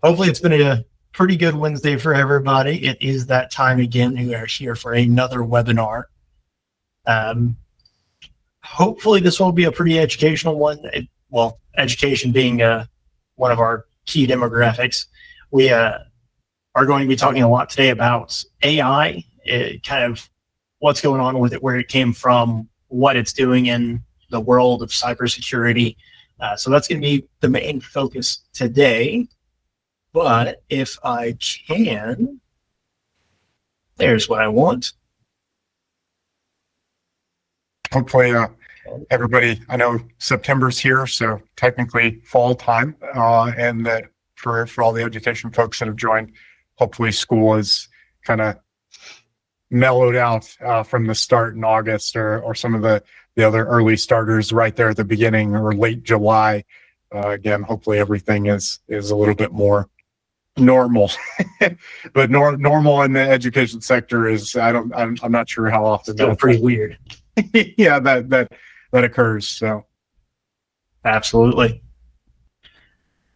Hopefully it's been a pretty good Wednesday for everybody. It is that time again. We are here for another webinar. Hopefully this will be a pretty educational one. Education being one of our key demographics. We are going to be talking a lot today about AI, kind of what's going on with it, where it came from, what it's doing in the world of cybersecurity. So that's going to be the main focus today. But if I can, there's what I want. Hopefully, everybody, I know September's here, so technically fall time, and that for all the education folks that have joined, hopefully school is kind of mellowed out from the start in August or some of the other early starters right there at the beginning or late July. Again, hopefully everything is a little bit more normal, but normal in the education sector is I'm not sure how often. Still pretty weird. Yeah, that occurs. So absolutely.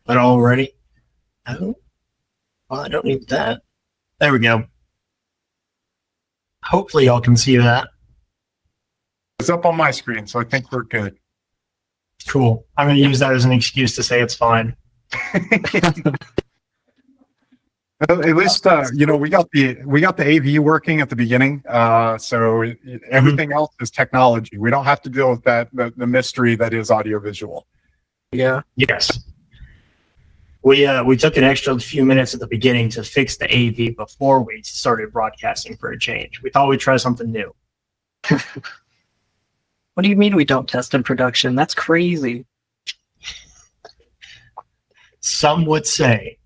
But already, I don't need that. There we go. Hopefully y'all can see that. It's up on my screen, so I think we're good. Cool. I'm going to use that as an excuse to say it's fine. At least we got the AV working at the beginning, so everything else is technology. We don't have to deal with the mystery that is audiovisual. Yeah. Yes. We took an extra few minutes at the beginning to fix the AV before we started broadcasting for a change. We thought we'd try something new. What do you mean we don't test in production? That's crazy. Some would say.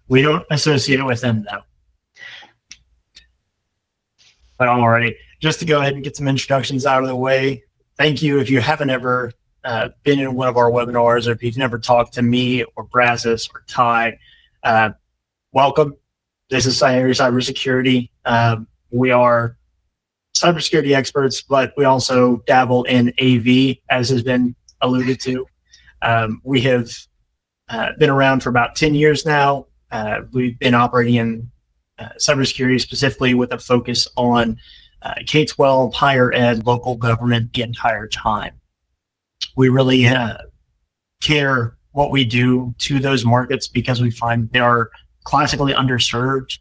We don't associate it with them, though. But alrighty, just to go ahead and get some introductions out of the way, thank you. If you haven't ever been in one of our webinars, or if you've never talked to me or Brazos or Tye, welcome. This is Scinary Cybersecurity. We are cybersecurity experts, but we also dabble in AV, as has been alluded to. We have been around for about 10 years now. We've been operating in cybersecurity specifically with a focus on K-12, higher ed, local government the entire time. We really care what we do to those markets because we find they are classically underserved.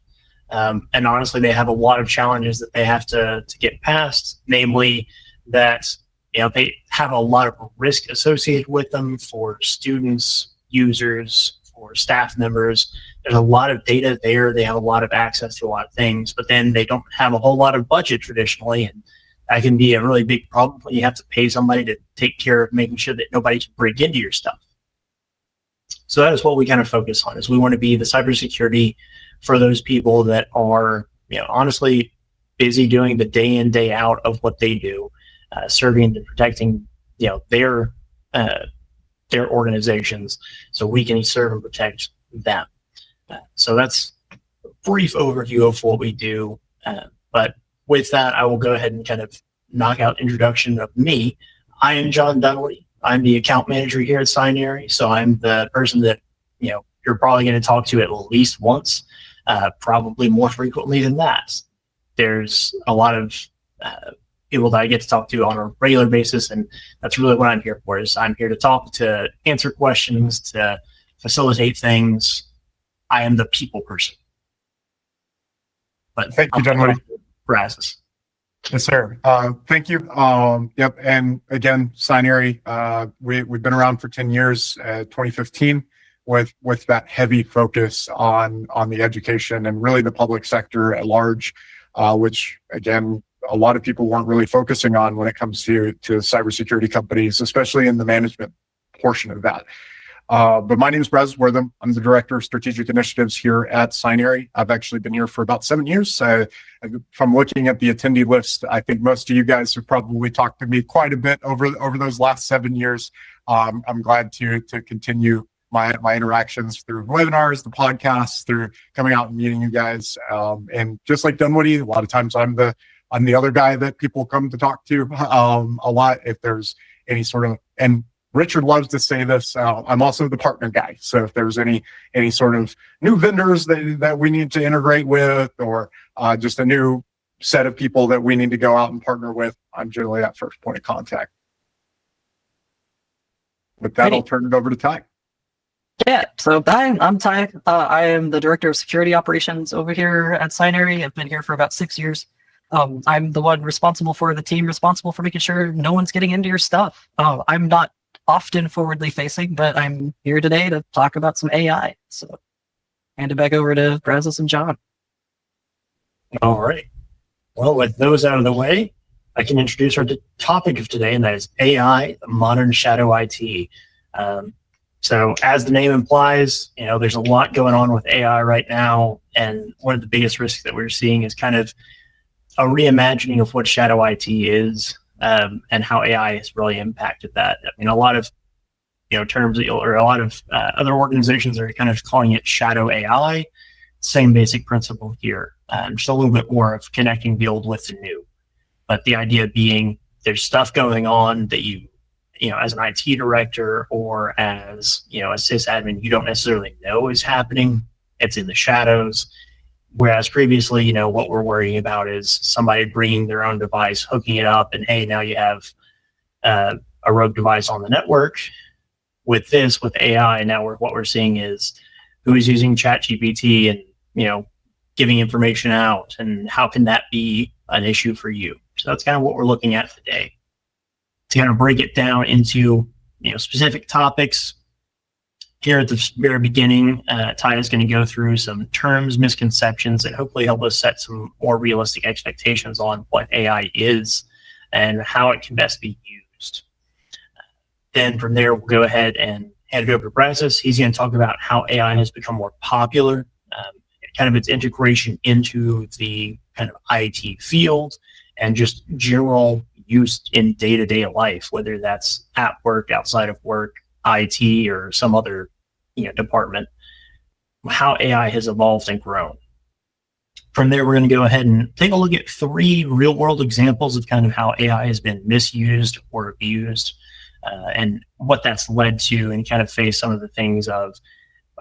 And honestly, they have a lot of challenges that they have to get past, namely that they have a lot of risk associated with them for students, users, for staff members. There's a lot of data there. They have a lot of access to a lot of things, but then they don't have a whole lot of budget traditionally. And that can be a really big problem when you have to pay somebody to take care of making sure that nobody can break into your stuff. So that is what we kind of focus on, is we want to be the cybersecurity for those people that are, honestly busy doing the day in, day out of what they do, serving and protecting, their organizations, so we can serve and protect them. So that's a brief overview of what we do. But with that, I will go ahead and kind of knock out introduction of me. I am John Dunwoody. I'm the account manager here at Scinary. So I'm the person that, you're probably going to talk to at least once, probably more frequently than that. There's a lot of people that I get to talk to on a regular basis, and that's really what I'm here for. Is I'm here to talk, to answer questions, to facilitate things. I am the people person. But thank you, Dunwoody. Brazos. Yes, sir. Thank you. Yep. And again, Scinary, we've been around for 10 years, 2015, with that heavy focus on the education and really the public sector at large, which again, a lot of people weren't really focusing on when it comes to cybersecurity companies, especially in the management portion of that. But my name is Brazos Wortham. I'm the Director of Strategic Initiatives here at Scinary. I've actually been here for about 7 years. From looking at the attendee list, I think most of you guys have probably talked to me quite a bit over those last 7 years. I'm glad to continue my interactions through webinars, the podcasts, through coming out and meeting you guys. And just like Dunwoody, a lot of times I'm the other guy that people come to talk to a lot if there's any sort of, and Richard loves to say this. I'm also the partner guy. So if there's any sort of new vendors that we need to integrate with, or just a new set of people that we need to go out and partner with, I'm generally that first point of contact. With that, I'll turn it over to Tye. Yeah, so I'm Tye. I am the Director of Security Operations over here at Scinary. I've been here for about 6 years. I'm the one responsible for the team, responsible for making sure no one's getting into your stuff. I'm not often forwardly facing, but I'm here today to talk about some AI. So hand it back over to Brazos and John. All right. Well, with those out of the way, I can introduce our topic of today, and that is AI, modern shadow IT. So as the name implies, there's a lot going on with AI right now. And one of the biggest risks that we're seeing is kind of a reimagining of what shadow IT is, and how AI has really impacted that. I mean, a lot of terms or a lot of other organizations are kind of calling it shadow AI. Same basic principle here, just a little bit more of connecting the old with the new. But the idea being, there's stuff going on that you as an IT director or as a sysadmin, you don't necessarily know is happening. It's in the shadows. Whereas previously, what we're worrying about is somebody bringing their own device, hooking it up, and hey, now you have a rogue device on the network. With AI, now what we're seeing is who is using ChatGPT and giving information out, and how can that be an issue for you? So that's kind of what we're looking at today. To kind of break it down into specific topics. Here at the very beginning, Tye is going to go through some terms, misconceptions, and hopefully help us set some more realistic expectations on what AI is and how it can best be used. Then from there, we'll go ahead and hand it over to Brazos. He's going to talk about how AI has become more popular, kind of its integration into the kind of IT field, and just general use in day-to-day life, whether that's at work, outside of work, IT, or some other department, how AI has evolved and grown. From there, we're going to go ahead and take a look at 3 real-world examples of kind of how AI has been misused or abused, and what that's led to, and kind of face some of the things of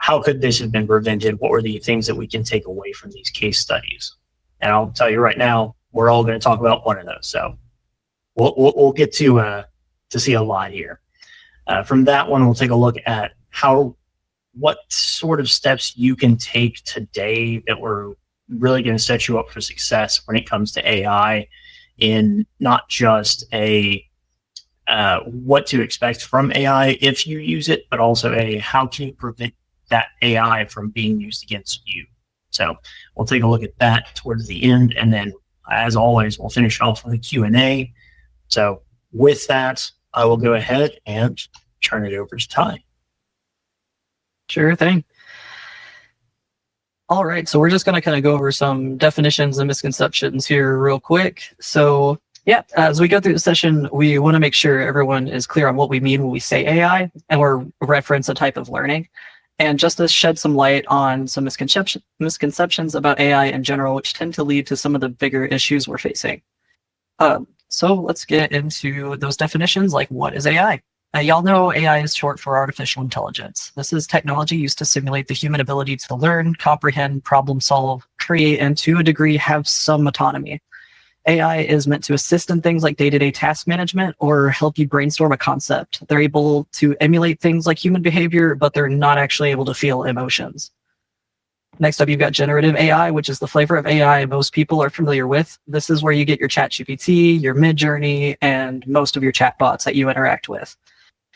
how could this have been prevented? What were the things that we can take away from these case studies? And I'll tell you right now, we're all going to talk about one of those. So we'll get to see a lot here. From that one, we'll take a look at what sort of steps you can take today that were really going to set you up for success when it comes to AI, in not just what to expect from AI if you use it, but also how can you prevent that AI from being used against you. So we'll take a look at that towards the end, and then as always, we'll finish off with a Q&A. So with that, I will go ahead and turn it over to Tye. Sure thing. All right, so we're just going to kind of go over some definitions and misconceptions here real quick. So yeah, as we go through the session, we want to make sure everyone is clear on what we mean when we say AI, and we're reference a type of learning. And just to shed some light on some misconceptions about AI in general, which tend to lead to some of the bigger issues we're facing. So let's get into those definitions, like what is AI? Y'all know AI is short for artificial intelligence. This is technology used to simulate the human ability to learn, comprehend, problem solve, create, and to a degree have some autonomy. AI is meant to assist in things like day-to-day task management or help you brainstorm a concept. They're able to emulate things like human behavior, but they're not actually able to feel emotions. Next up, you've got generative AI, which is the flavor of AI most people are familiar with. This is where you get your ChatGPT, your Midjourney, and most of your chatbots that you interact with.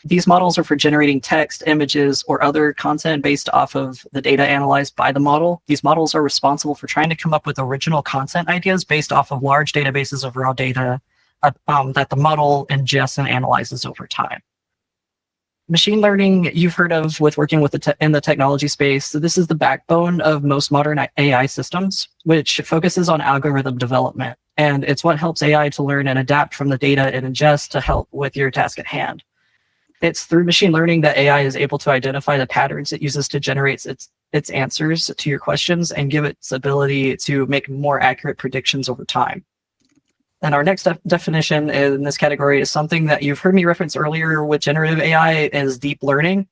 These models are for generating text, images, or other content based off of the data analyzed by the model. These models are responsible for trying to come up with original content ideas based off of large databases of raw data that the model ingests and analyzes over time. Machine learning, you've heard of with working with in the technology space. So this is the backbone of most modern AI systems, which focuses on algorithm development. And it's what helps AI to learn and adapt from the data it ingests to help with your task at hand. It's through machine learning that AI is able to identify the patterns it uses to generate its answers to your questions and give its ability to make more accurate predictions over time. And our next definition in this category is something that you've heard me reference earlier with generative AI is deep learning.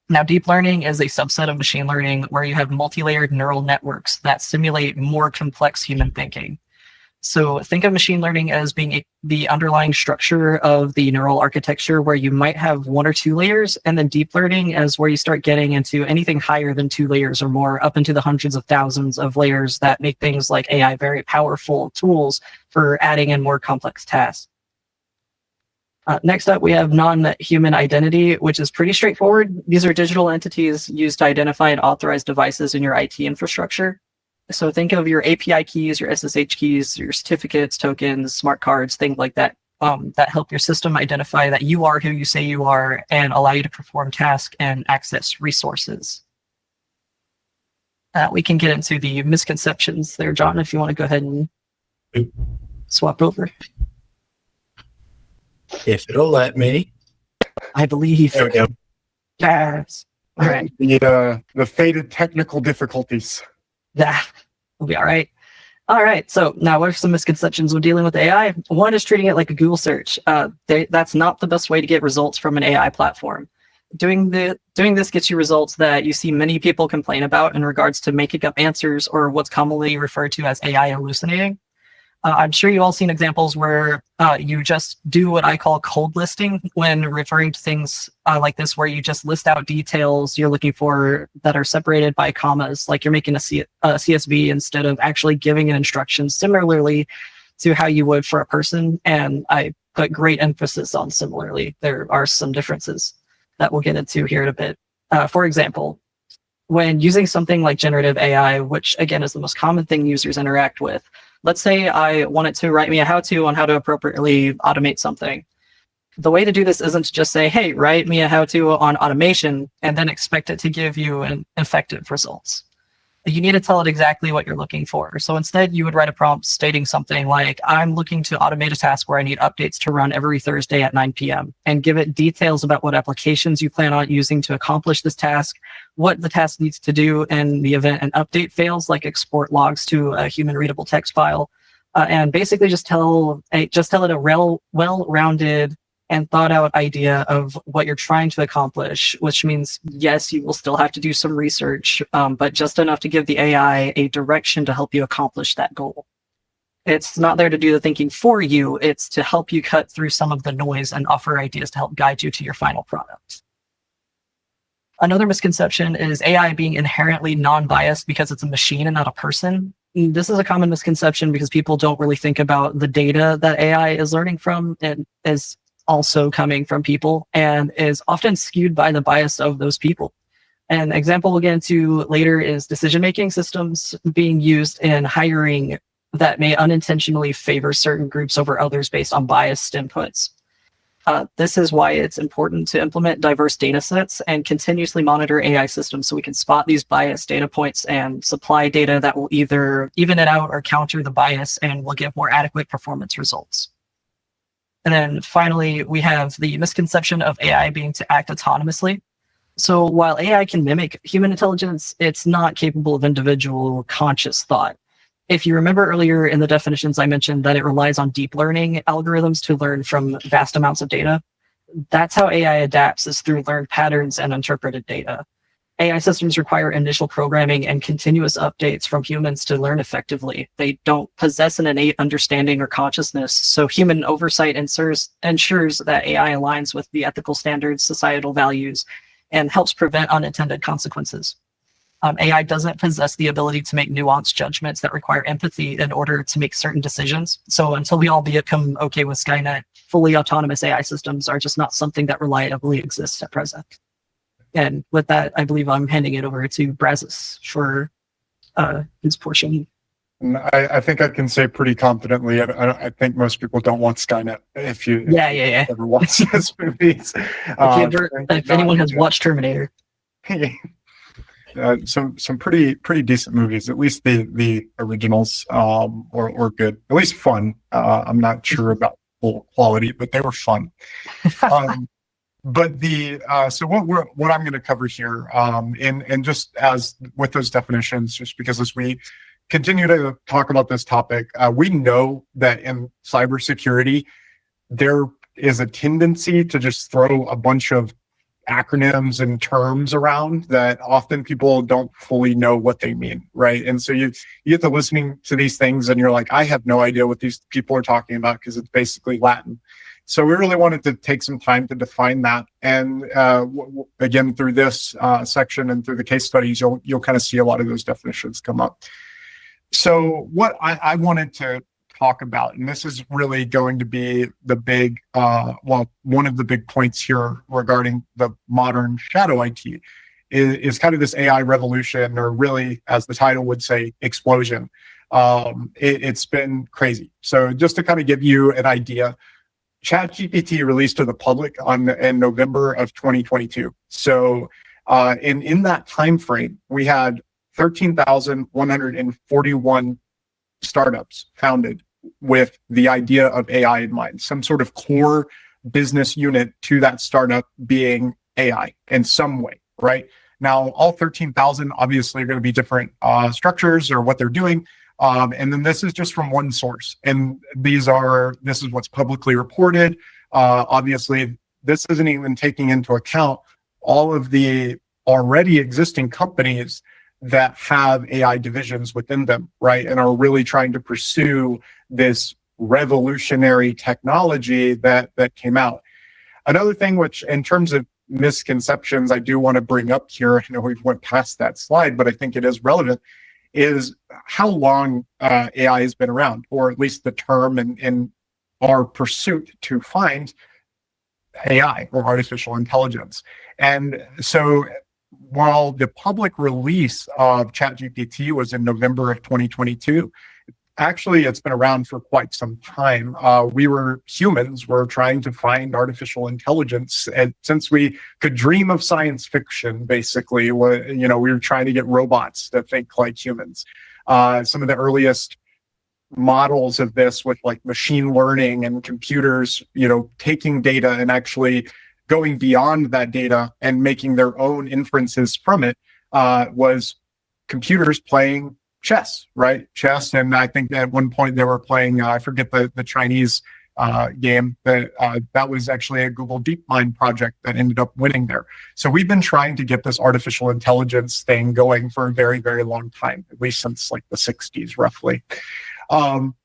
Now, deep learning is a subset of machine learning where you have multi-layered neural networks that simulate more complex human thinking. So think of machine learning as being the underlying structure of the neural architecture where you might have one or two layers, and then deep learning as where you start getting into anything higher than 2 layers or more, up into the hundreds of thousands of layers that make things like AI very powerful tools for adding in more complex tasks. Next up, we have non-human identity, which is pretty straightforward. These are digital entities used to identify and authorize devices in your IT infrastructure. So think of your API keys, your SSH keys, your certificates, tokens, smart cards, things like that, that help your system identify that you are who you say you are and allow you to perform tasks and access resources. We can get into the misconceptions there, John, if you want to go ahead and swap over. If it'll let me. I believe. There we go. Yes. All right. The fated technical difficulties. That will be all right. All right. So now what are some misconceptions when dealing with AI? One is treating it like a Google search. That's not the best way to get results from an AI platform. Doing this gets you results that you see many people complain about in regards to making up answers or what's commonly referred to as AI hallucinating. I'm sure you've all seen examples where you just do what I call cold listing when referring to things like this, where you just list out details you're looking for that are separated by commas, like you're making a CSV instead of actually giving an instruction similarly to how you would for a person. And I put great emphasis on similarly. There are some differences that we'll get into here in a bit. For example, when using something like generative AI, which again is the most common thing users interact with, let's say I want it to write me a how-to on how to appropriately automate something. The way to do this isn't to just say, hey, write me a how-to on automation and then expect it to give you an effective results. You need to tell it exactly what you're looking for. So instead, you would write a prompt stating something like, I'm looking to automate a task where I need updates to run every Thursday at 9 p.m. and give it details about what applications you plan on using to accomplish this task, what the task needs to do in the event an update fails, like export logs to a human readable text file, and basically just tell it a well-rounded and thought out idea of what you're trying to accomplish, which means, yes, you will still have to do some research, but just enough to give the AI a direction to help you accomplish that goal. It's not there to do the thinking for you. It's to help you cut through some of the noise and offer ideas to help guide you to your final product. Another misconception is AI being inherently non-biased because it's a machine and not a person. This is a common misconception because people don't really think about the data that AI is learning from and is also coming from people and is often skewed by the bias of those people. An example we'll get into later is decision-making systems being used in hiring that may unintentionally favor certain groups over others based on biased inputs. This is why it's important to implement diverse data sets and continuously monitor AI systems so we can spot these biased data points and supply data that will either even it out or counter the bias and will give more adequate performance results. And then finally, we have the misconception of AI being to act autonomously. So while AI can mimic human intelligence, it's not capable of individual conscious thought. If you remember earlier in the definitions, I mentioned that it relies on deep learning algorithms to learn from vast amounts of data. That's how AI adapts, is through learned patterns and interpreted data. AI systems require initial programming and continuous updates from humans to learn effectively. They don't possess an innate understanding or consciousness, so human oversight ensures that AI aligns with the ethical standards, societal values, and helps prevent unintended consequences. AI doesn't possess the ability to make nuanced judgments that require empathy in order to make certain decisions. So until we all become okay with Skynet, fully autonomous AI systems are just not something that reliably exists at present. And with that, I believe I'm handing it over to Brazos for his portion. I think I can say pretty confidently, I think most people don't want Skynet. If you ever watch those movies. If anyone has watched Terminator. Some pretty decent movies, at least the originals, or good, at least fun. I'm not sure about full quality, but they were fun. But so what I'm going to cover here, and just as with those definitions, just because as we continue to talk about this topic, we know that in cybersecurity, there is a tendency to just throw a bunch of acronyms and terms around that often people don't fully know what they mean, right? And so you get to listening to these things and you're like, I have no idea what these people are talking about because it's basically Latin. So we really wanted to take some time to define that. And again, through this section and through the case studies, you'll kind of see a lot of those definitions come up. So what I wanted to talk about, and this is really going to be the big, one of the big points here regarding the modern shadow IT is kind of this AI revolution, or really, as the title would say, explosion. It's been crazy. So just to kind of give you an idea, ChatGPT released to the public in November of 2022. So in that time frame, we had 13,141 startups founded with the idea of AI in mind, some sort of core business unit to that startup being AI in some way, right? Now, all 13,000 obviously are going to be different structures or what they're doing. And then this is just from one source. And this is what's publicly reported. Obviously, this isn't even taking into account all of the already existing companies that have AI divisions within them, right? And are really trying to pursue this revolutionary technology that came out. Another thing, which in terms of misconceptions, I do want to bring up here, I know we went past that slide, but I think it is relevant, is how long AI has been around, or at least the term in our pursuit to find AI, or artificial intelligence. And so while the public release of ChatGPT was in November of 2022, actually it's been around for quite some time. Humans were trying to find artificial intelligence, and since we could dream of science fiction, basically, we were trying to get robots to think like humans. Some of the earliest models of this with like machine learning and computers, taking data and actually going beyond that data and making their own inferences from it, was computers playing chess, right? Chess. And I think at one point they were playing, I forget the Chinese game, that was actually a Google DeepMind project that ended up winning there. So we've been trying to get this artificial intelligence thing going for a very, very long time, at least since like the 60s, roughly. Some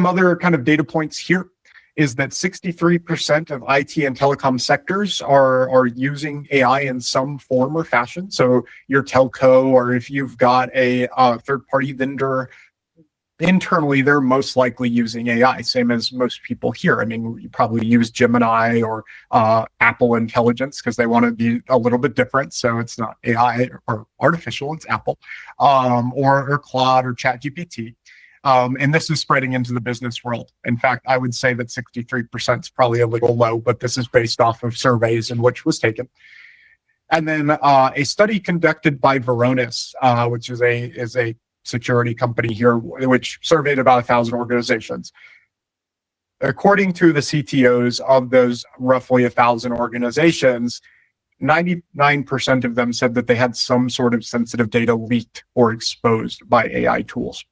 other kind of data points here is that 63% of IT and telecom sectors are using AI in some form or fashion. So your telco, or if you've got a third-party vendor, internally, they're most likely using AI, same as most people here. I mean, you probably use Gemini or Apple Intelligence because they want to be a little bit different. So it's not AI or artificial, it's Apple, or Claude or ChatGPT. And this is spreading into the business world. In fact, I would say that 63% is probably a little low, but this is based off of surveys in which was taken. And then a study conducted by Varonis, which is a security company here, which surveyed about 1,000 organizations. According to the CTOs of those roughly 1,000 organizations, 99% of them said that they had some sort of sensitive data leaked or exposed by AI tools.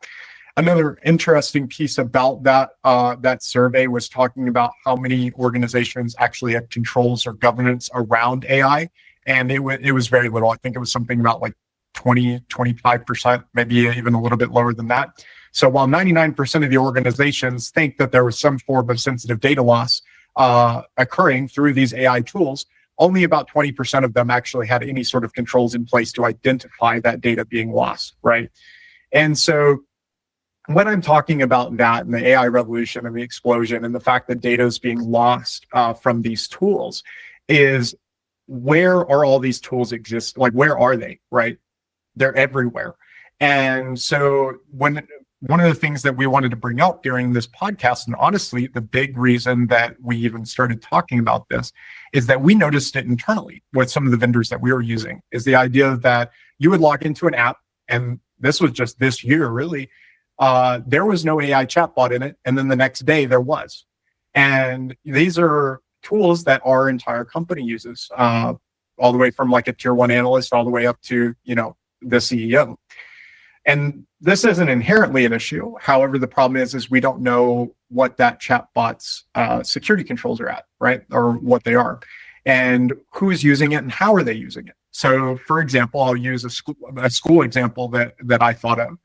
Another interesting piece about that survey was talking about how many organizations actually have controls or governance around AI, and it was very little. I think it was something about like 25%, maybe even a little bit lower than that. So while 99% of the organizations think that there was some form of sensitive data loss occurring through these AI tools, only about 20% of them actually had any sort of controls in place to identify that data being lost, right? And so when I'm talking about that and the AI revolution and the explosion and the fact that data is being lost from these tools, is where are all these tools exist? Like, where are they, right? They're everywhere. And so one of the things that we wanted to bring up during this podcast, and honestly, the big reason that we even started talking about this, is that we noticed it internally with some of the vendors that we were using, is the idea that you would log into an app, and this was just this year, really, there was no AI chatbot in it, and then the next day there was. And these are tools that our entire company uses, all the way from like a tier one analyst all the way up to, the CEO. And this isn't inherently an issue. However, the problem is we don't know what that chatbot's security controls are at, right? Or what they are, and who is using it and how are they using it. So, for example, I'll use a school example that I thought of.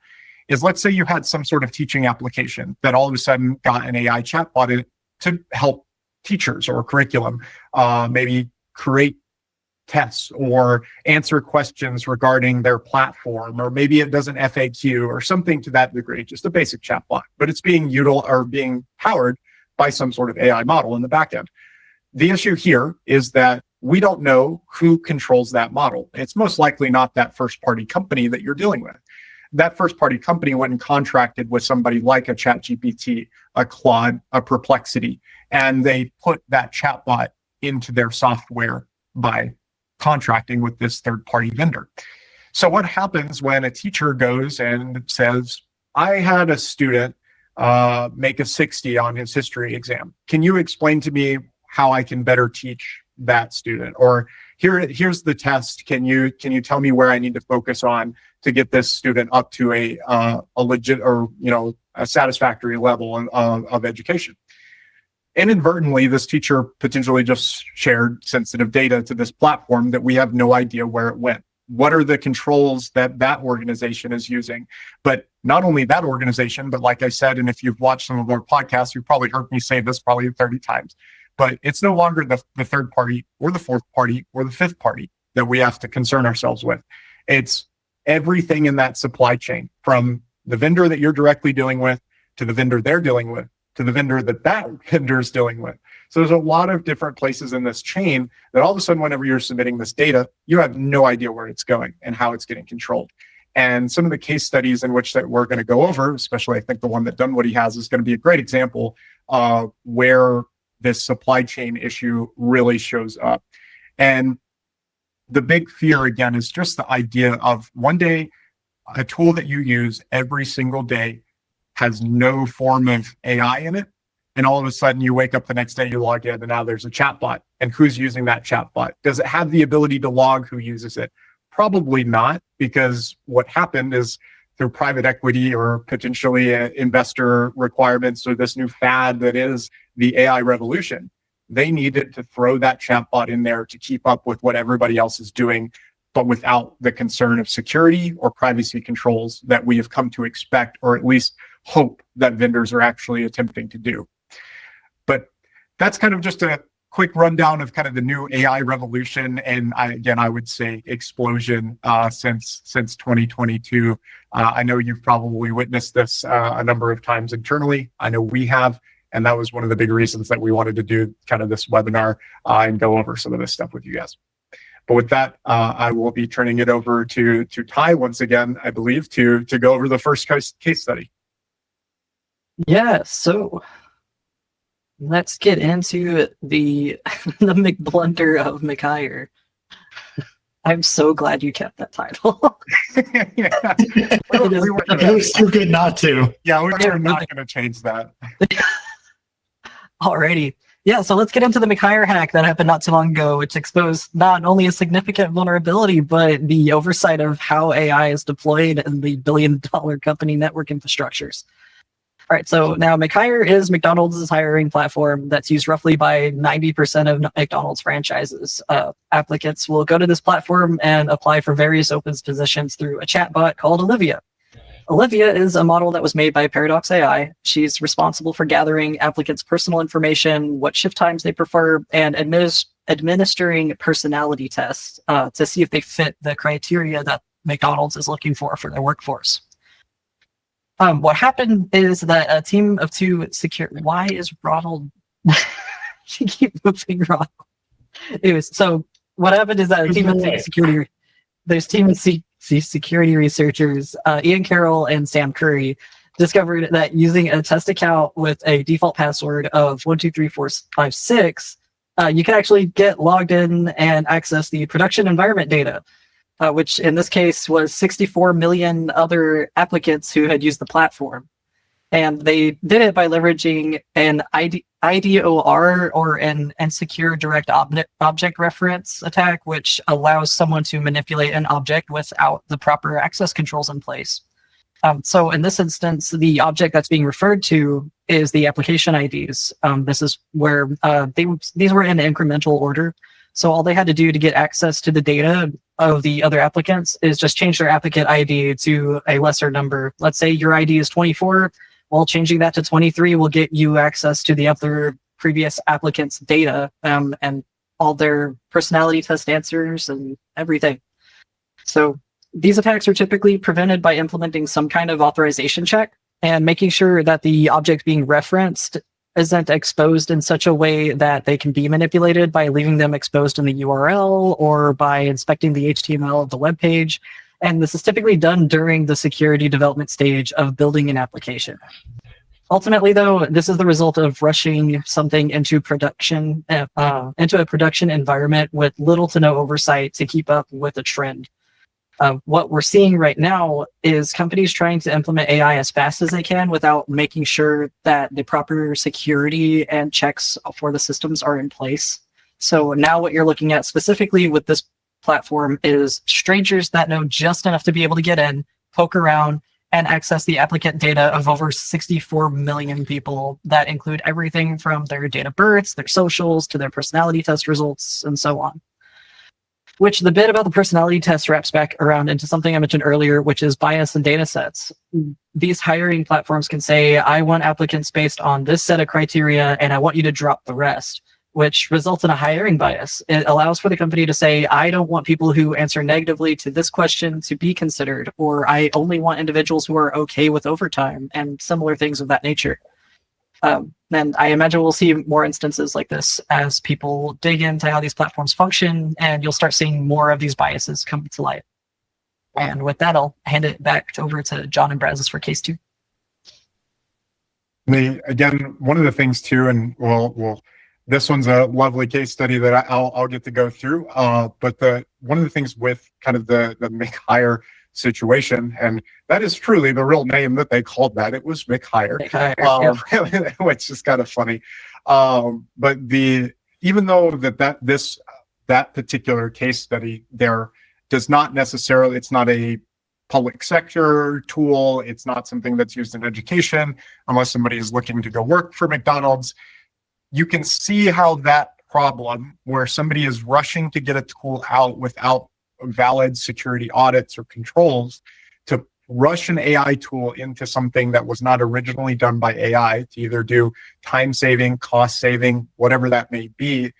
Is, let's say you had some sort of teaching application that all of a sudden got an AI chatbot in to help teachers or curriculum, maybe create tests or answer questions regarding their platform, or maybe it does an FAQ or something to that degree, just a basic chatbot, but it's being being powered by some sort of AI model in the back end. The issue here is that we don't know who controls that model. It's most likely not that first party company that you're dealing with. That first party company went and contracted with somebody like a ChatGPT, a Claude, a Perplexity, and they put that chatbot into their software by contracting with this third party vendor. So what happens when a teacher goes and says, I had a student make a 60 on his history exam. Can you explain to me how I can better teach that student? Or here's the test. Can you tell me where I need to focus on to get this student up to a legit, or a satisfactory level of education? Inadvertently, this teacher potentially just shared sensitive data to this platform that we have no idea where it went. What are the controls that organization is using? But not only that organization, but like I said, and if you've watched some of our podcasts, you've probably heard me say this probably 30 times, but it's no longer the third party or the fourth party or the fifth party that we have to concern ourselves with. It's everything in that supply chain, from the vendor that you're directly dealing with to the vendor they're dealing with, to the vendor that vendor is dealing with. So there's a lot of different places in this chain that all of a sudden, whenever you're submitting this data, you have no idea where it's going and how it's getting controlled. And some of the case studies in which that we're going to go over, especially I think the one that Dunwoody has, is going to be a great example of where this supply chain issue really shows up. And the big fear, again, is just the idea of one day, a tool that you use every single day has no form of AI in it. And all of a sudden you wake up the next day, you log in, and now there's a chatbot. And who's using that chatbot? Does it have the ability to log who uses it? Probably not, because what happened is through private equity or potentially investor requirements, or this new fad that is the AI revolution, they needed to throw that chatbot in there to keep up with what everybody else is doing, but without the concern of security or privacy controls that we have come to expect, or at least hope that vendors are actually attempting to do. But that's kind of just a quick rundown of kind of the new AI revolution. And I would say explosion since 2022. I know you've probably witnessed this a number of times internally. I know we have. And that was one of the big reasons that we wanted to do kind of this webinar and go over some of this stuff with you guys. But with that, I will be turning it over to Tye once again, I believe, to go over the first case study. Yeah, so let's get into the McBlunder of McHire. I'm so glad you kept that title. It was too good not to. Yeah, we're not going to change that. Alrighty. Yeah, so let's get into the McHire hack that happened not too long ago, which exposed not only a significant vulnerability, but the oversight of how AI is deployed in the billion-dollar company network infrastructures. All right, so now McHire is McDonald's hiring platform that's used roughly by 90% of McDonald's franchises. Applicants will go to this platform and apply for various open positions through a chatbot called Olivia. Olivia is a model that was made by Paradox AI. She's responsible for gathering applicants' personal information, what shift times they prefer, and administering personality tests to see if they fit the criteria that McDonald's is looking for their workforce. What happened is that a team of two why is Ronald? She keeps moving Ronald. Anyways, so what happened is that a team of security. There's team of security researchers, Ian Carroll and Sam Curry, discovered that using a test account with a default password of 123456, you can actually get logged in and access the production environment data, which in this case was 64 million other applicants who had used the platform. And they did it by leveraging an IDOR, or an insecure direct object reference attack, which allows someone to manipulate an object without the proper access controls in place. So in this instance, the object that's being referred to is the application IDs. This is where these were in incremental order. So all they had to do to get access to the data of the other applicants is just change their applicant ID to a lesser number. Let's say your ID is 24. Well, changing that to 23 will get you access to the other previous applicants' data and all their personality test answers and everything. So these attacks are typically prevented by implementing some kind of authorization check and making sure that the object being referenced isn't exposed in such a way that they can be manipulated by leaving them exposed in the URL or by inspecting the HTML of the web page. And this is typically done during the security development stage of building an application. Ultimately, though, this is the result of rushing something into production, into a production environment with little to no oversight to keep up with a trend. What we're seeing right now is companies trying to implement AI as fast as they can without making sure that the proper security and checks for the systems are in place. So now what you're looking at specifically with this platform is strangers that know just enough to be able to get in, poke around, and access the applicant data of over 64 million people that include everything from their date of births, their socials, to their personality test results, and so on. Which the bit about the personality test wraps back around into something I mentioned earlier, which is bias in data sets. These hiring platforms can say, I want applicants based on this set of criteria, and I want you to drop the rest, which results in a hiring bias. It allows for the company to say, I don't want people who answer negatively to this question to be considered, or I only want individuals who are okay with overtime, and similar things of that nature. And I imagine we'll see more instances like this as people dig into how these platforms function, and you'll start seeing more of these biases come to light. And with that, I'll hand it back over to John and Brazos for case 2. Again, one of the things too, and well, this one's a lovely case study that I'll get to go through. But one of the things with kind of the McHire situation, and that is truly the real name that they called that. It was McHire, which is kind of funny. But even though that particular case study there does not necessarily, it's not a public sector tool. It's not something that's used in education unless somebody is looking to go work for McDonald's. You can see how that problem where somebody is rushing to get a tool out without valid security audits or controls, to rush an AI tool into something that was not originally done by AI to either do time saving, cost saving, whatever that may be,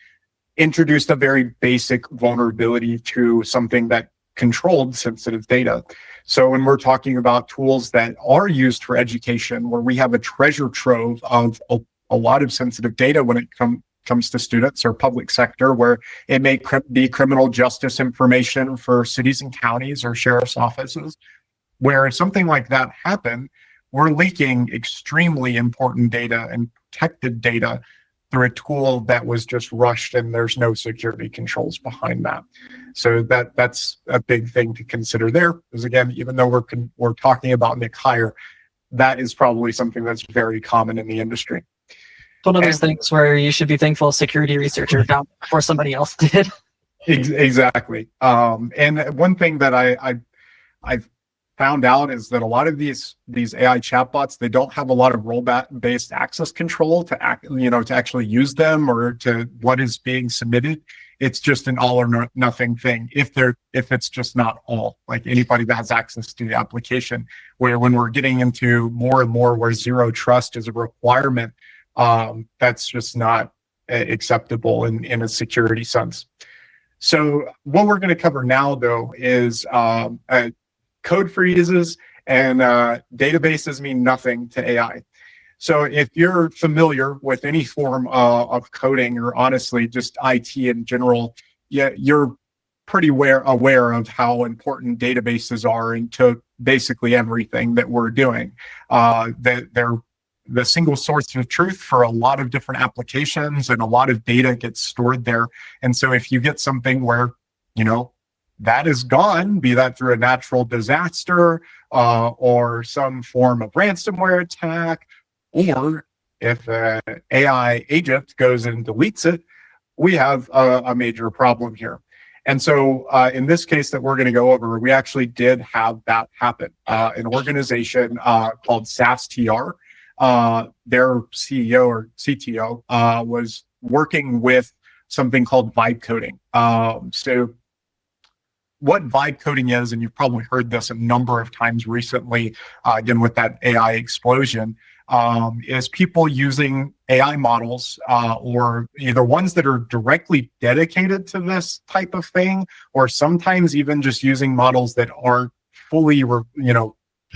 introduced a very basic vulnerability to something that controlled sensitive data. So when we're talking about tools that are used for education, where we have a treasure trove of a lot of sensitive data when it comes to students, or public sector, where it may be criminal justice information for cities and counties or sheriff's offices, where if something like that happened, we're leaking extremely important data and protected data through a tool that was just rushed and there's no security controls behind that. So that's a big thing to consider there, because again, even though we're talking about McHire, that is probably something that's very common in the industry. One of those things where you should be thankful a security researcher found before somebody else did. Exactly. And one thing that I've found out is that a lot of these AI chatbots, they don't have a lot of role-based access control to actually use them or to what is being submitted. It's just an all or nothing thing. If it's just not all, like anybody that has access to the application, where when we're getting into more and more where zero trust is a requirement, that's just not acceptable in a security sense. So what we're going to cover now, though, is code freezes and databases mean nothing to AI. So if you're familiar with any form of coding, or honestly just IT in general, you're pretty aware of how important databases are into basically everything that we're doing. They're the single source of truth for a lot of different applications, and a lot of data gets stored there. And so if you get something where, that is gone, be that through a natural disaster or some form of ransomware attack, or if an AI agent goes and deletes it, we have a major problem here. And so in this case that we're going to go over, we actually did have that happen. An organization called SaaSTR, their CEO or CTO was working with something called vibe coding. So what vibe coding is, and you've probably heard this a number of times recently, again with that AI explosion, is people using AI models or either ones that are directly dedicated to this type of thing, or sometimes even just using models that aren't fully,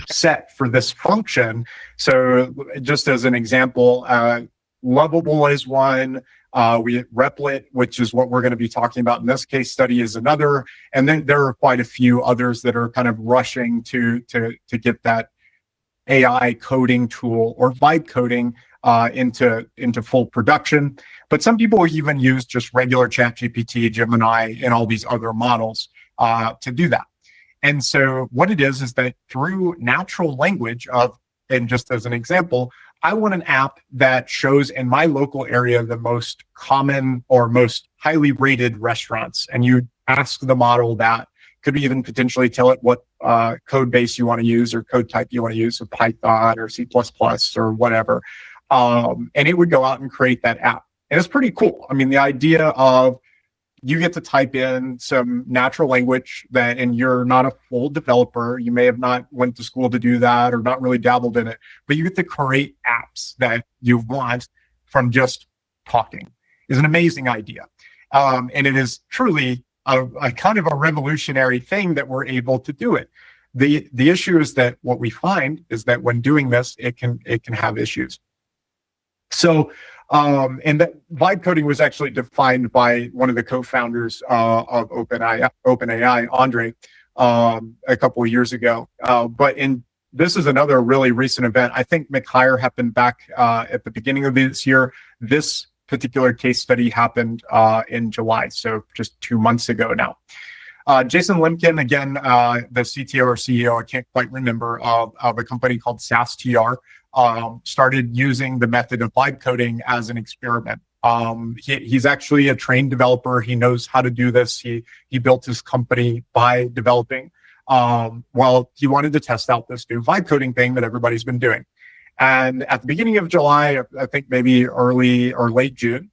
set for this function. So just as an example, Lovable is one. We Replit, which is what we're going to be talking about in this case study, is another. And then there are quite a few others that are kind of rushing to get that AI coding tool or vibe coding into full production. But some people even use just regular ChatGPT, Gemini, and all these other models to do that. And so what it is that through natural language and just as an example, I want an app that shows in my local area the most common or most highly rated restaurants. And you ask the model that. Could we even potentially tell it what code base you want to use or code type you want to use, so Python or C++ or whatever. And it would go out and create that app. And it's pretty cool. I mean, the idea of you get to type in some natural language and you're not a full developer. You may have not went to school to do that or not really dabbled in it, but you get to create apps that you want from just talking. Is an amazing idea. And it is truly a kind of a revolutionary thing that we're able to do it. The issue is that what we find is that when doing this, it can have issues. So, and that vibe coding was actually defined by one of the co-founders of OpenAI, Andre, a couple of years ago. But this is another really recent event. I think McHire happened back at the beginning of this year. This particular case study happened in July, so just 2 months ago now. Jason Lemkin, again, the CTO or CEO, I can't quite remember, of a company called SaaSTR, started using the method of vibe coding as an experiment. He's actually a trained developer. He knows how to do this. He built his company by developing. Well, he wanted to test out this new vibe coding thing that everybody's been doing. And at the beginning of July, I think maybe early or late June,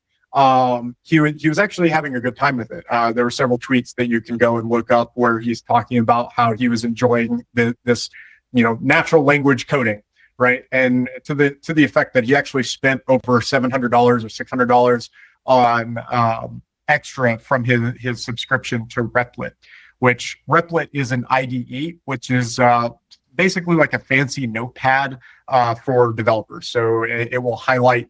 he was actually having a good time with it. There were several tweets that you can go and look up where he's talking about how he was enjoying this, natural language coding, right? And to the effect that he actually spent over $700 or $600 on extra from his subscription to Replit, which Replit is an IDE, which is basically like a fancy notepad for developers. So it will highlight,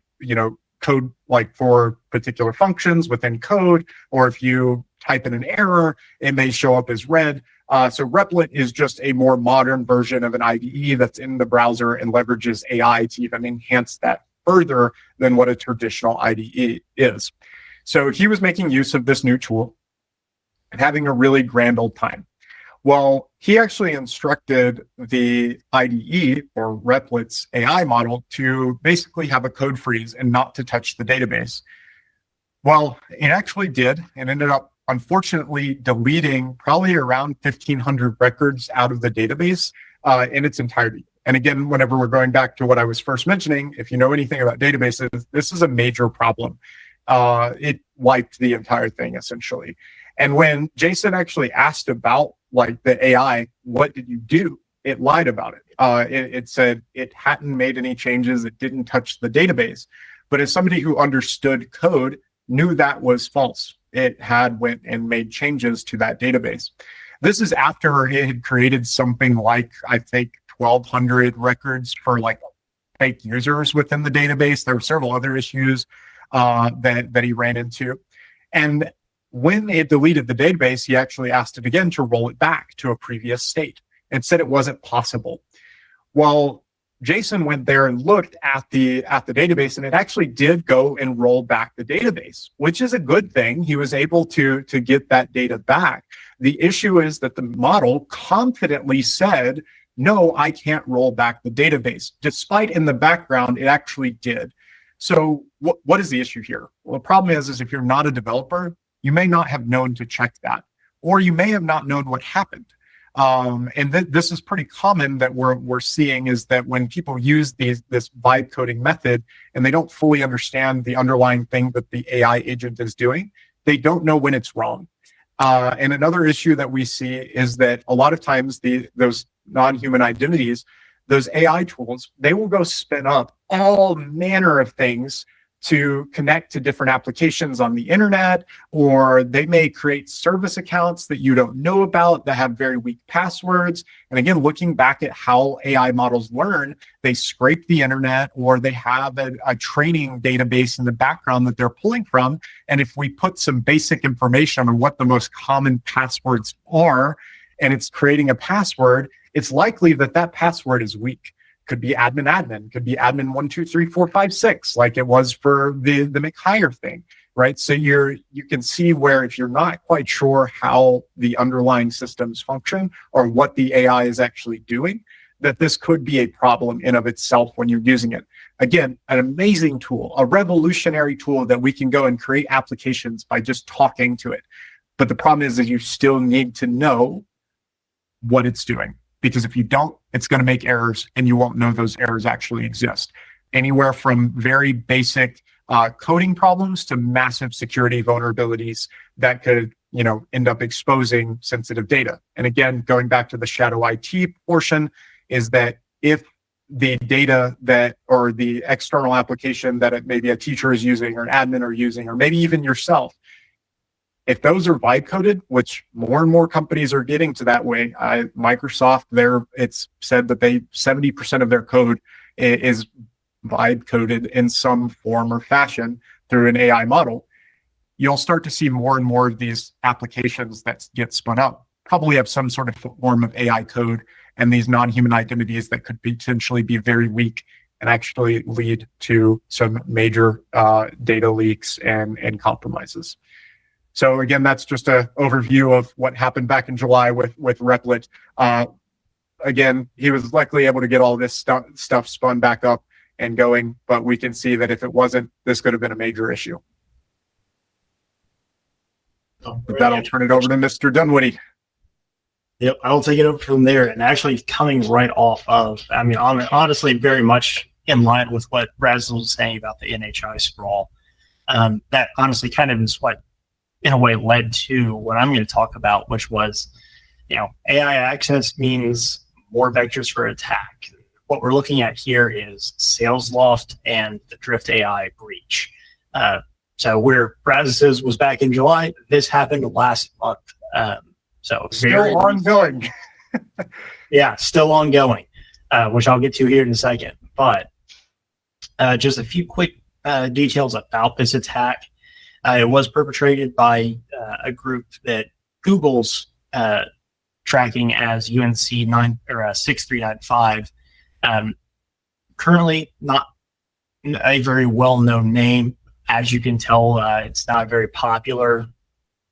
code like for particular functions within code, or if you type in an error, it may show up as red. So Replit is just a more modern version of an IDE that's in the browser and leverages AI to even enhance that further than what a traditional IDE is. So he was making use of this new tool and having a really grand old time. Well, he actually instructed the IDE or Replit's AI model to basically have a code freeze and not to touch the database. Well, it actually did and ended up, unfortunately, deleting probably around 1,500 records out of the database in its entirety. And again, whenever we're going back to what I was first mentioning, if you know anything about databases, this is a major problem. It wiped the entire thing, essentially. And when Jason actually asked about the AI, what did you do? It lied about it. It said it hadn't made any changes. It didn't touch the database. But as somebody who understood code, knew that was false. It had went and made changes to that database. This is after it had created something like, I think, 1,200 records for fake users within the database. There were several other issues that he ran into. And when it deleted the database, he actually asked it again to roll it back to a previous state and said it wasn't possible. Well, Jason went there and looked at the database, and it actually did go and roll back the database, which is a good thing. He was able to get that data back. The issue is that the model confidently said, no, I can't roll back the database, despite in the background, it actually did. So what is the issue here? Well, the problem is if you're not a developer, you may not have known to check that. or you may have not known what happened. And this is pretty common that we're seeing, is that when people use this vibe coding method and they don't fully understand the underlying thing that the AI agent is doing, they don't know when it's wrong. And another issue that we see is that a lot of times those non-human identities, those AI tools, they will go spin up all manner of things to connect to different applications on the internet, or they may create service accounts that you don't know about that have very weak passwords. And again, looking back at how AI models learn, they scrape the internet, or they have a training database in the background that they're pulling from. And if we put some basic information on what the most common passwords are, and it's creating a password, it's likely that that password is weak. Could be admin, could be admin 1234556, like it was for the McHire thing, right? So you can see where, if you're not quite sure how the underlying systems function or what the AI is actually doing, that this could be a problem in of itself when you're using it. Again, an amazing tool, a revolutionary tool that we can go and create applications by just talking to it. But the problem is that you still need to know what it's doing. Because if you don't, it's going to make errors, and you won't know those errors actually exist. Anywhere from very basic coding problems to massive security vulnerabilities that could, end up exposing sensitive data. And again, going back to the shadow IT portion, is that if the data or the external application that maybe a teacher is using, or an admin are using, or maybe even yourself, if those are vibe coded, which more and more companies are getting to that way, Microsoft, it's said that 70% of their code is vibe coded in some form or fashion through an AI model. You'll start to see more and more of these applications that get spun up probably have some sort of form of AI code and these non-human identities that could potentially be very weak and actually lead to some major data leaks and compromises. So again, that's just an overview of what happened back in July with Replit. Again, he was likely able to get all this stuff spun back up and going, but we can see that if it wasn't, this could have been a major issue. With that, I'll turn it over to Mr. Dunwoody. Yep, I'll take it over from there. And actually coming right off of, honestly, very much in line with what Brazos was saying about the NHI sprawl. That honestly kind of is what, in a way, led to what I'm going to talk about, which was, AI access means more vectors for attack. What we're looking at here is SalesLoft and the Drift AI breach. So where Brazos was back in July, this happened last month. So still ongoing. Yeah, still ongoing, which I'll get to here in a second. But just a few quick details about this attack. It was perpetrated by a group that Google's tracking as UNC 6395. Currently, not a very well-known name. As you can tell, it's not very popular.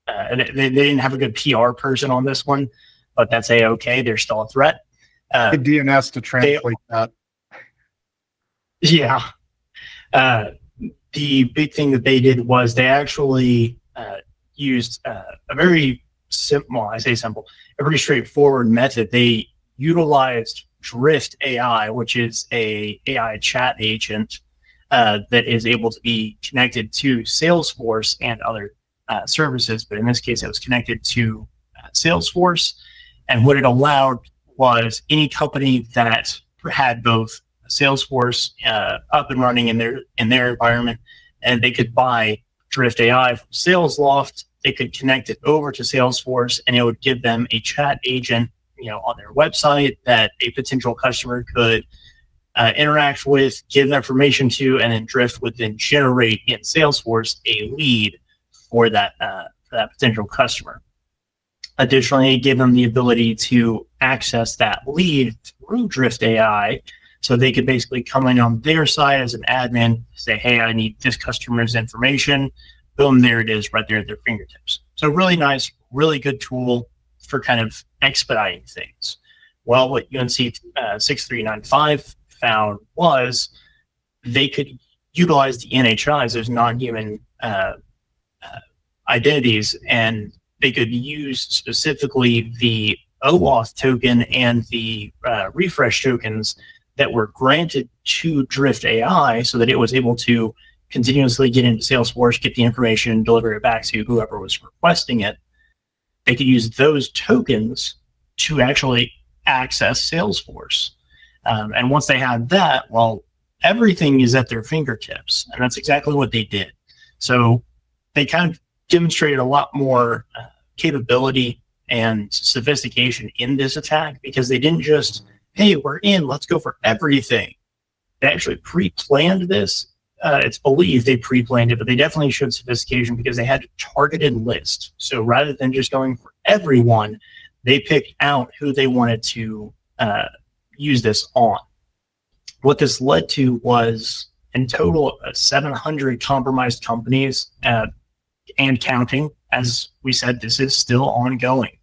They didn't have a good PR person on this one, but that's A-okay. They're still a threat. The DNS to translate that. Yeah. The big thing that they did was they actually used a very simple, I say simple, a pretty straightforward method. They utilized Drift AI, which is a AI chat agent that is able to be connected to Salesforce and other services. But in this case, it was connected to Salesforce. And what it allowed was any company that had both Salesforce up and running in their environment, and they could buy Drift AI from SalesLoft. They could connect it over to Salesforce, and it would give them a chat agent, on their website that a potential customer could interact with, give information to, and then Drift would then generate in Salesforce a lead for that potential customer. Additionally, it gave them the ability to access that lead through Drift AI. So they could basically come in on their side as an admin, say, hey, I need this customer's information. Boom, there it is right there at their fingertips. So really nice, really good tool for kind of expediting things. Well, what UNC 6395 found was they could utilize the NHIs, those non-human identities, and they could use specifically the OAuth token and the refresh tokens that were granted to Drift AI so that it was able to continuously get into Salesforce, get the information, and deliver it back to whoever was requesting it. They could use those tokens to actually access Salesforce. And once they had that, well, everything is at their fingertips. And that's exactly what they did. So they kind of demonstrated a lot more capability and sophistication in this attack, because they didn't just, hey, we're in, let's go for everything. They actually pre-planned this. It's believed they pre-planned it, but they definitely showed sophistication because they had a targeted list. So rather than just going for everyone, they picked out who they wanted to use this on. What this led to was, in total, 700 compromised companies and counting. As we said, this is still ongoing.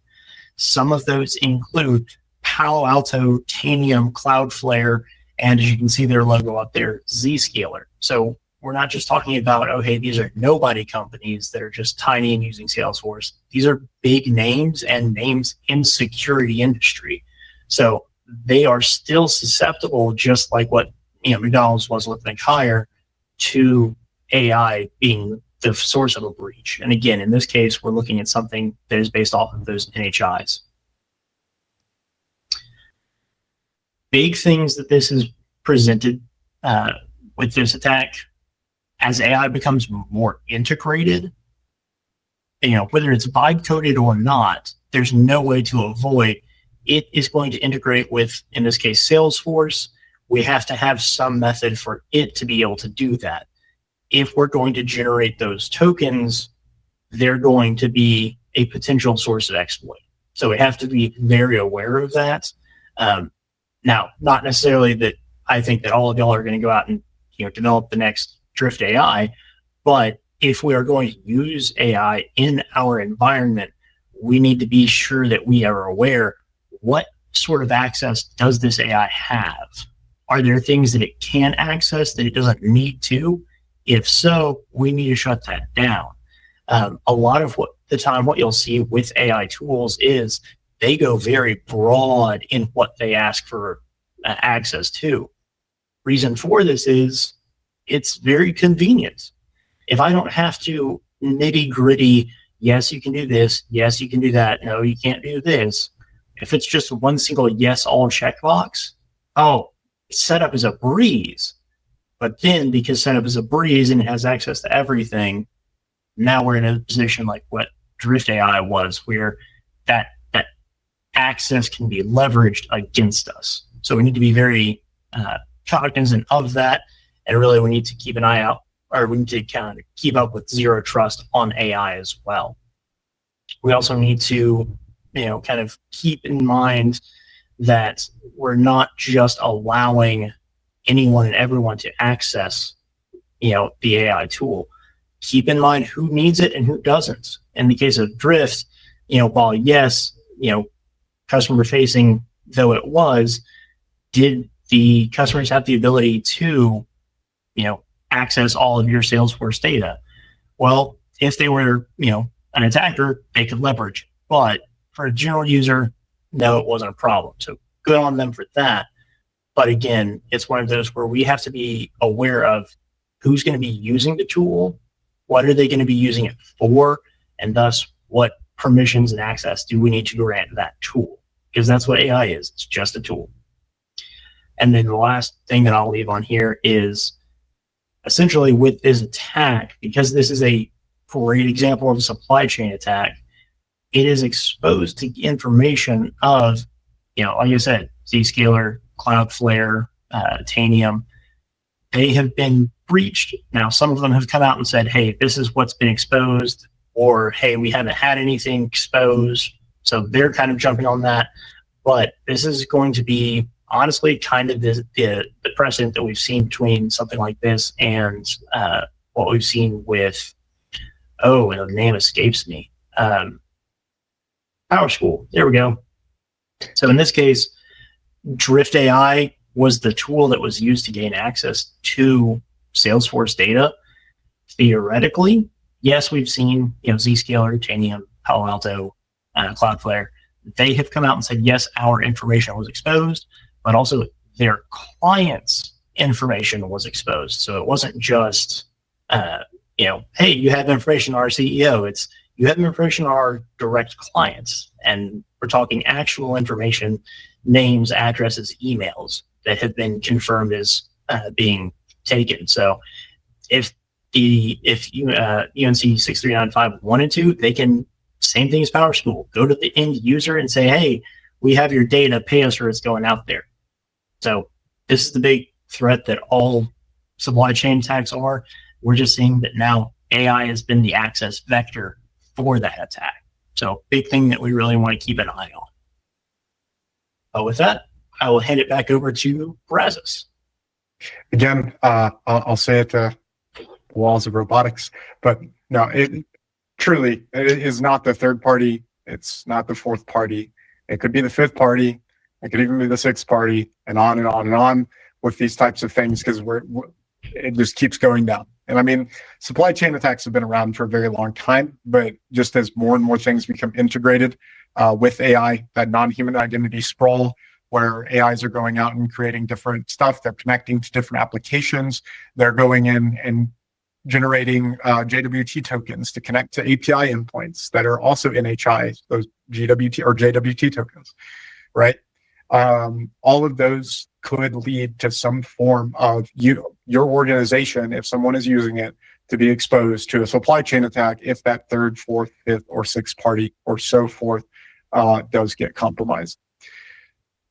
Some of those include Palo Alto, Tanium, Cloudflare, and as you can see their logo up there, Zscaler. So we're not just talking about, oh, hey, these are nobody companies that are just tiny and using Salesforce. These are big names and names in security industry. So they are still susceptible, just like what McDonald's was with McHire, to AI being the source of a breach. And again, in this case, we're looking at something that is based off of those NHIs. Big things that this is presented with this attack, as AI becomes more integrated, whether it's vibe coded or not, there's no way to avoid it is going to integrate with, in this case, Salesforce. We have to have some method for it to be able to do that. If we're going to generate those tokens, they're going to be a potential source of exploit. So we have to be very aware of that. Now, not necessarily that I think that all of y'all are going to go out and develop the next Drift AI, but if we are going to use AI in our environment, we need to be sure that we are aware, what sort of access does this AI have? Are there things that it can access that it doesn't need to? If so, we need to shut that down. A lot of what you'll see with AI tools is they go very broad in what they ask for access to. Reason for this is it's very convenient. If I don't have to nitty gritty, yes, you can do this, yes, you can do that, no, you can't do this. If it's just one single yes, all checkbox, setup is a breeze. But then because setup is a breeze and it has access to everything, now we're in a position like what Drift AI was, where that access can be leveraged against us. So we need to be very cognizant of that. And really we need to keep an eye out, or we need to kind of keep up with zero trust on AI as well. We also need to, kind of keep in mind that we're not just allowing anyone and everyone to access, the AI tool. Keep in mind who needs it and who doesn't. In the case of Drift, while yes, customer facing though it was, did the customers have the ability to, access all of your Salesforce data? Well, if they were, an attacker, they could leverage. But for a general user, no, it wasn't a problem. So good on them for that. But again, it's one of those where we have to be aware of who's going to be using the tool, what are they going to be using it for, and thus what permissions and access do we need to grant that tool? Because that's what AI is. It's just a tool. And then the last thing that I'll leave on here is essentially with this attack, because this is a great example of a supply chain attack, it is exposed to information of, like I said, Zscaler, Cloudflare, Tanium. They have been breached. Now, some of them have come out and said, hey, this is what's been exposed, or hey, we haven't had anything exposed. So they're kind of jumping on that. But this is going to be, honestly, kind of the precedent that we've seen between something like this and what we've seen with, and the name escapes me, PowerSchool. There we go. So in this case, Drift AI was the tool that was used to gain access to Salesforce data. Theoretically, yes, we've seen Zscaler, Tanium, Palo Alto, Cloudflare, they have come out and said, yes, our information was exposed, but also their clients' information was exposed. So it wasn't just, hey, you have information on our CEO. It's you have information on our direct clients. And we're talking actual information, names, addresses, emails that have been confirmed as being taken. So if UNC 6395 wanted to, they can, same thing as PowerSchool, go to the end user and say, hey, we have your data, pay us or it's going out there. So this is the big threat that all supply chain attacks are. We're just seeing that now AI has been the access vector for that attack. So big thing that we really want to keep an eye on. But with that, I will hand it back over to Brazos. Again, I'll say it, walls of robotics, but no, it truly it is not the third party. It's not the fourth party. It could be the fifth party. It could even be the sixth party, and on and on and on with these types of things, because it just keeps going down. And I mean, supply chain attacks have been around for a very long time, but just as more and more things become integrated with AI, that non-human identity sprawl, where AIs are going out and creating different stuff, they're connecting to different applications, they're going in and generating JWT tokens to connect to API endpoints that are also NHI, those GWT or JWT tokens, right? All of those could lead to some form of your organization, if someone is using it, to be exposed to a supply chain attack if that third, fourth, fifth, or sixth party or so forth does get compromised.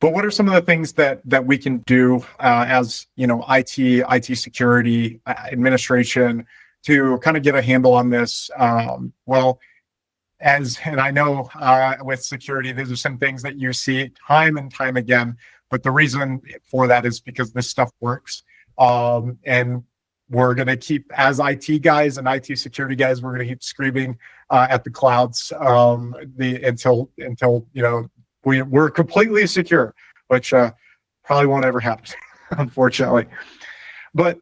But what are some of the things that we can do as IT security administration to kind of get a handle on this? And I know with security, these are some things that you see time and time again, but the reason for that is because this stuff works. And we're going to keep, as IT guys and IT security guys, we're going to keep screaming at the clouds until we're completely secure, which probably won't ever happen, unfortunately. But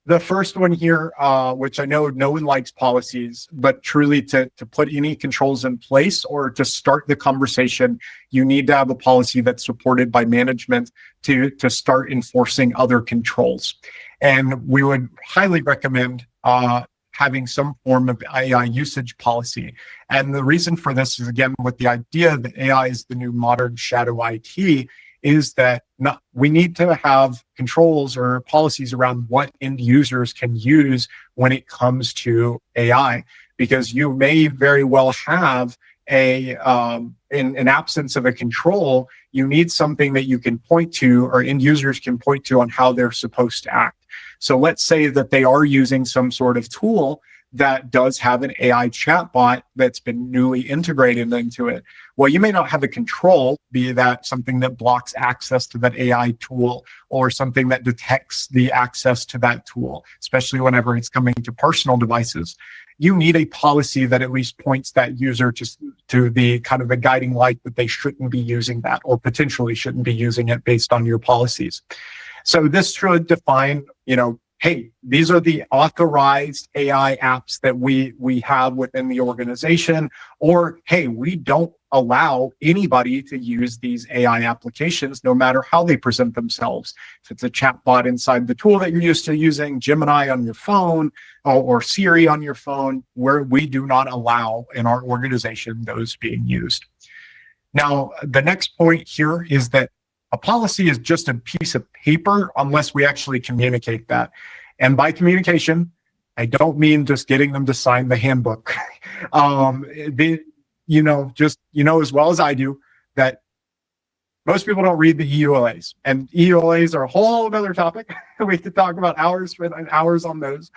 the first one here, which I know no one likes policies, but truly to put any controls in place or to start the conversation, you need to have a policy that's supported by management to start enforcing other controls. And we would highly recommend having some form of AI usage policy. And the reason for this is, again, with the idea that AI is the new modern shadow IT, is that we need to have controls or policies around what end users can use when it comes to AI, because you may very well have in an absence of a control, you need something that you can point to or end users can point to on how they're supposed to act. So let's say that they are using some sort of tool that does have an AI chatbot that's been newly integrated into it. Well, you may not have a control, be that something that blocks access to that AI tool or something that detects the access to that tool, especially whenever it's coming to personal devices. You need a policy that at least points that user to the kind of a guiding light that they shouldn't be using that or potentially shouldn't be using it based on your policies. So this should define, hey, these are the authorized AI apps that we have within the organization, or hey, we don't allow anybody to use these AI applications, no matter how they present themselves. If it's a chatbot inside the tool that you're used to using, Gemini on your phone or Siri on your phone, where we do not allow in our organization those being used. Now, the next point here is that a policy is just a piece of paper unless we actually communicate that. And by communication, I don't mean just getting them to sign the handbook. As well as I do, that most people don't read the EULAs. And EULAs are a whole other topic. We could talk about hours on those.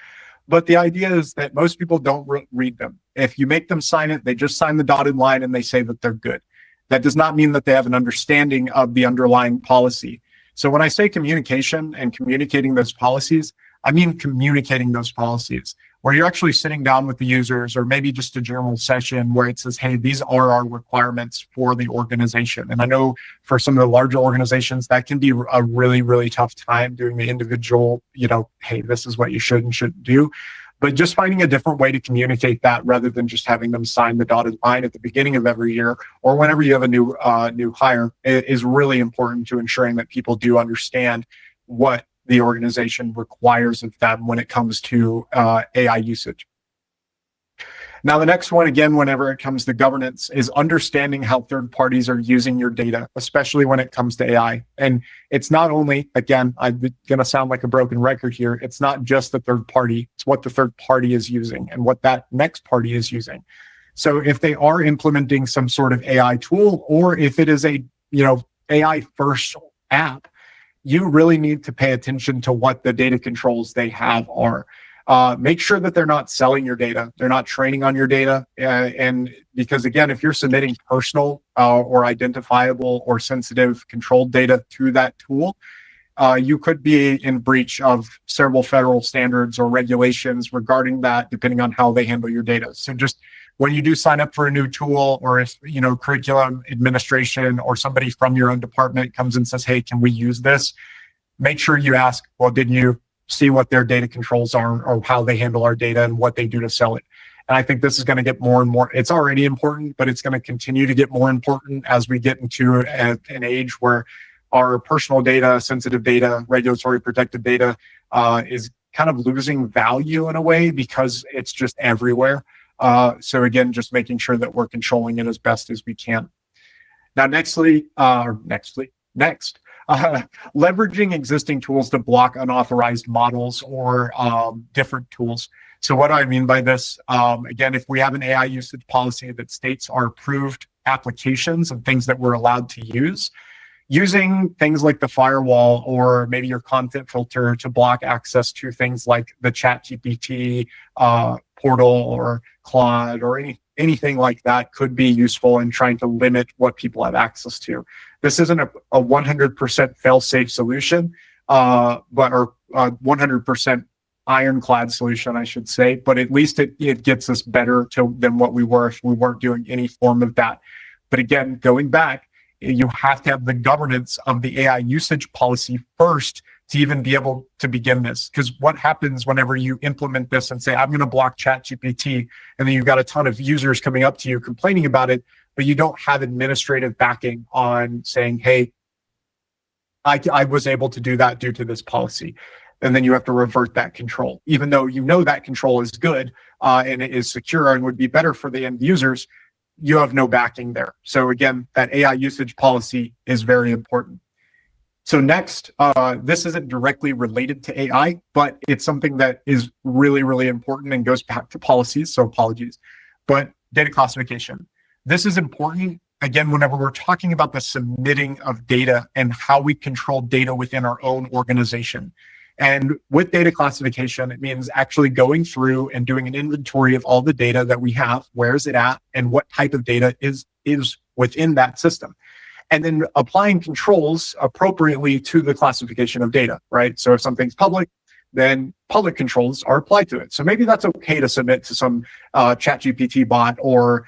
But the idea is that most people don't read them. If you make them sign it, they just sign the dotted line and they say that they're good. That does not mean that they have an understanding of the underlying policy. So when I say communication and communicating those policies, I mean communicating those policies where you're actually sitting down with the users, or maybe just a general session where it says, hey, these are our requirements for the organization. And I know for some of the larger organizations, that can be a really, really tough time doing the individual, hey, this is what you should and shouldn't do. But just finding a different way to communicate that rather than just having them sign the dotted line at the beginning of every year or whenever you have a new hire is really important to ensuring that people do understand what the organization requires of them when it comes to AI usage. Now, the next one, again, whenever it comes to governance, is understanding how third parties are using your data, especially when it comes to AI. And it's not only, again, I'm going to sound like a broken record here, it's not just the third party, it's what the third party is using and what that next party is using. So if they are implementing some sort of AI tool, or if it is a, AI first app, you really need to pay attention to what the data controls they have are. Make sure that they're not selling your data, they're not training on your data. And because again, if you're submitting personal or identifiable or sensitive controlled data to that tool, you could be in breach of several federal standards or regulations regarding that, depending on how they handle your data. So just when you do sign up for a new tool, or if, curriculum administration or somebody from your own department comes and says, hey, can we use this? Make sure you ask, well, did you see what their data controls are or how they handle our data and what they do to sell it? And I think this is going to get more and more. It's already important, but it's going to continue to get more important as we get into an age where our personal data, sensitive data, regulatory protected data is kind of losing value in a way because it's just everywhere. So again, just making sure that we're controlling it as best as we can. Now, next, leveraging existing tools to block unauthorized models or different tools. So what do I mean by this? Again, if we have an AI usage policy that states our approved applications and things that we're allowed to use, using things like the firewall or maybe your content filter to block access to things like the ChatGPT portal or Claude or anything like that could be useful in trying to limit what people have access to. This isn't a 100% fail-safe solution, but 100% ironclad solution, I should say. But at least it gets us better than what we were if we weren't doing any form of that. But again, going back, you have to have the governance of the AI usage policy first to even be able to begin this. Because what happens whenever you implement this and say, I'm going to block ChatGPT, and then you've got a ton of users coming up to you complaining about it, but you don't have administrative backing on saying, hey, I was able to do that due to this policy. And then you have to revert that control, even though that control is good and it is secure and would be better for the end users. You have no backing there. So again, that AI usage policy is very important. So next, this isn't directly related to AI, but it's something that is really, really important and goes back to policies. So apologies, but data classification. This is important, again, whenever we're talking about the submitting of data and how we control data within our own organization. And with data classification, it means actually going through and doing an inventory of all the data that we have, where is it at, and what type of data is within that system. And then applying controls appropriately to the classification of data, right? So if something's public, then public controls are applied to it. So maybe that's okay to submit to some ChatGPT bot or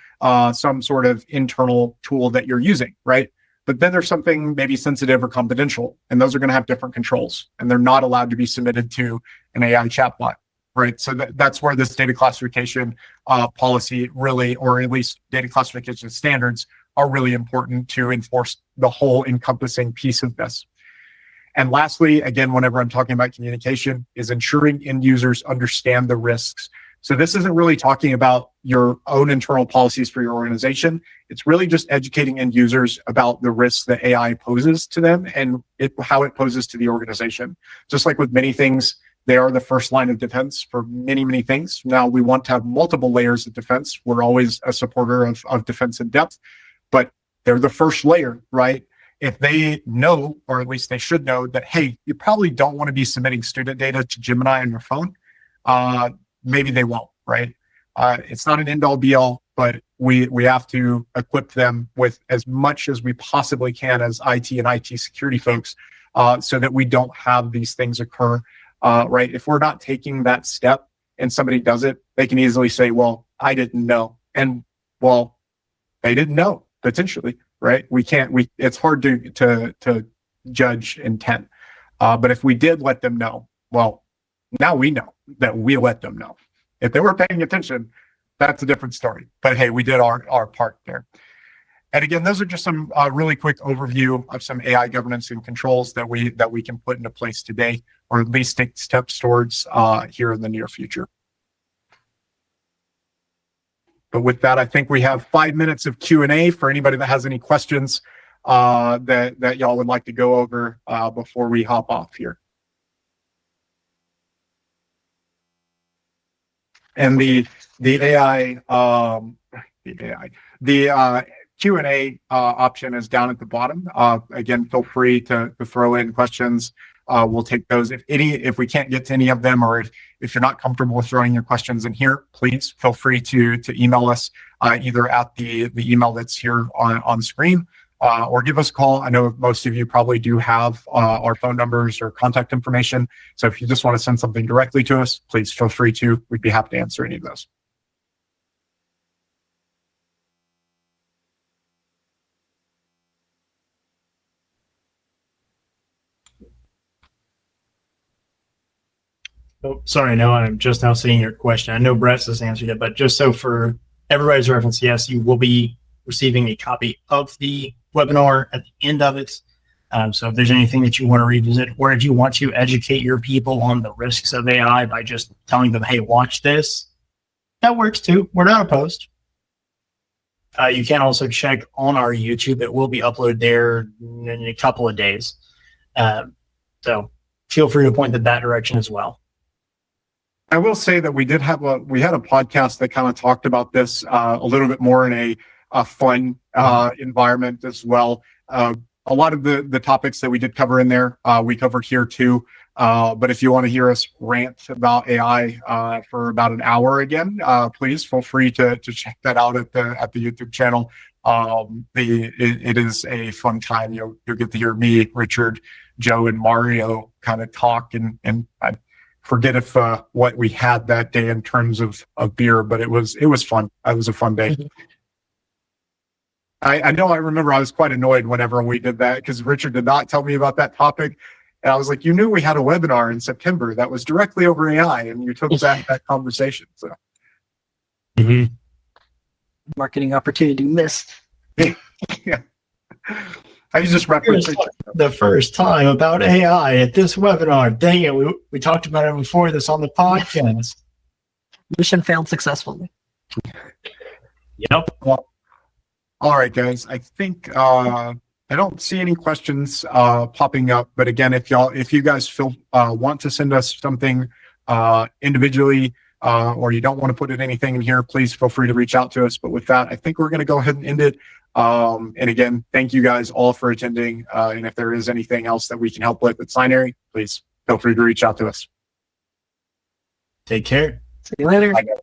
some sort of internal tool that you're using, right? But then there's something maybe sensitive or confidential, and those are going to have different controls, and they're not allowed to be submitted to an AI chatbot, right? So that's where this data classification policy really, or at least data classification standards, are really important to enforce the whole encompassing piece of this. And lastly, again, whenever I'm talking about communication, is ensuring end users understand the risks. So this isn't really talking about your own internal policies for your organization. It's really just educating end users about the risks that AI poses to them and how it poses to the organization. Just like with many things, they are the first line of defense for many, many things. Now, we want to have multiple layers of defense. We're always a supporter of defense in depth, but they're the first layer, right? If they know, or at least they should know, that, hey, you probably don't want to be submitting student data to Gemini on your phone, maybe they won't, right? It's not an end-all be-all, but we have to equip them with as much as we possibly can as IT and IT security folks so that we don't have these things occur, right? If we're not taking that step and somebody does it, they can easily say, well, I didn't know. And, well, they didn't know, potentially, right? It's hard to judge intent. But if we did let them know, well, now we know that we let them know. If they were paying attention, that's a different story. But hey, we did our part there. And again, those are just some really quick overview of some AI governance and controls that we can put into place today, or at least take steps towards here in the near future. But with that, I think we have 5 minutes of Q&A for anybody that has any questions that y'all would like to go over before we hop off here. And the Q&A option is down at the bottom. Again, feel free to throw in questions. We'll take those. If we can't get to any of them, or if you're not comfortable with throwing your questions in here, please feel free to email us either at the email that's here on screen, or give us a call. I know most of you probably do have our phone numbers or contact information. So if you just want to send something directly to us, please feel free to. We'd be happy to answer any of those. Oh, sorry, no, I'm just now seeing your question. I know Brazos answered it, but just so for everybody's reference, yes, you will be receiving a copy of the webinar at the end of it. So if there's anything that you want to revisit, or if you want to educate your people on the risks of AI by just telling them, hey, watch this, that works too. We're not opposed. You can also check on our YouTube. It will be uploaded there in a couple of days. So feel free to point in that direction as well. I will say that we had a podcast that kind of talked about this a little bit more in a fun environment as well. A lot of the topics that we did cover in there, we covered here too. But if you want to hear us rant about AI for about an hour again, please feel free to check that out at the YouTube channel. It is a fun time. You'll get to hear me, Richard, Joe, and Mario kind of talk, and I forget if what we had that day in terms of beer, but it was fun. It was a fun day. Mm-hmm. I know I remember I was quite annoyed whenever we did that, because Richard did not tell me about that topic. And I was like, you knew we had a webinar in September that was directly over AI, and you took that conversation. So, mm-hmm. Marketing opportunity missed. Yeah. I just referenced the first time about AI at this webinar. Dang it, we talked about it before this on the podcast. Mission failed successfully. Yep. Well, all right, guys. I think I don't see any questions popping up. But again, if you guys want to send us something individually, or you don't want to put anything in here, please feel free to reach out to us. But with that, I think we're going to go ahead and end it. And again, thank you guys all for attending. And if there is anything else that we can help with at Scinary, please feel free to reach out to us. Take care. See you later. Bye, guys.